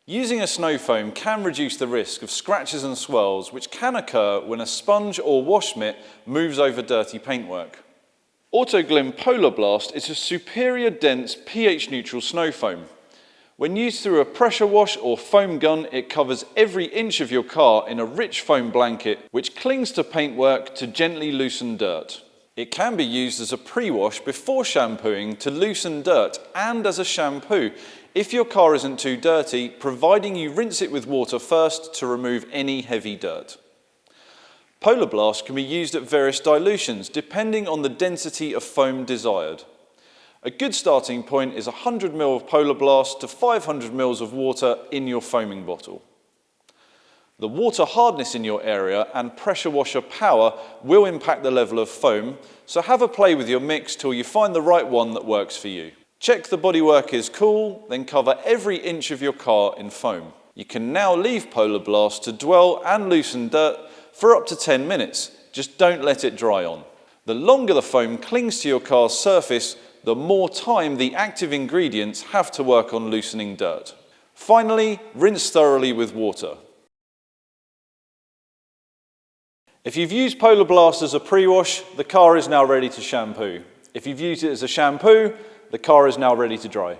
Using a snow foam can reduce the risk of scratches and swirls which can occur when a sponge or wash mitt moves over dirty paintwork. Autoglym Polar Blast is a superior dense pH-neutral snow foam. When used through a pressure wash or foam gun, it covers every inch of your car in a rich foam blanket which clings to paintwork to gently loosen dirt. It can be used as a pre-wash before shampooing to loosen dirt and as a shampoo if your car isn't too dirty, providing you rinse it with water first to remove any heavy dirt. Polar Blast can be used at various dilutions depending on the density of foam desired. A good starting point is 100 ml of Polar Blast to 500 ml of water in your foaming bottle. The water hardness in your area and pressure washer power will impact the level of foam, so have a play with your mix till you find the right one that works for you. Check the bodywork is cool, then cover every inch of your car in foam. You can now leave Polar Blast to dwell and loosen dirt for up to 10 minutes. Just don't let it dry on. The longer the foam clings to your car's surface, the more time the active ingredients have to work on loosening dirt. Finally, rinse thoroughly with water. If you've used Polar Blast as a pre-wash, the car is now ready to shampoo. If you've used it as a shampoo, the car is now ready to dry.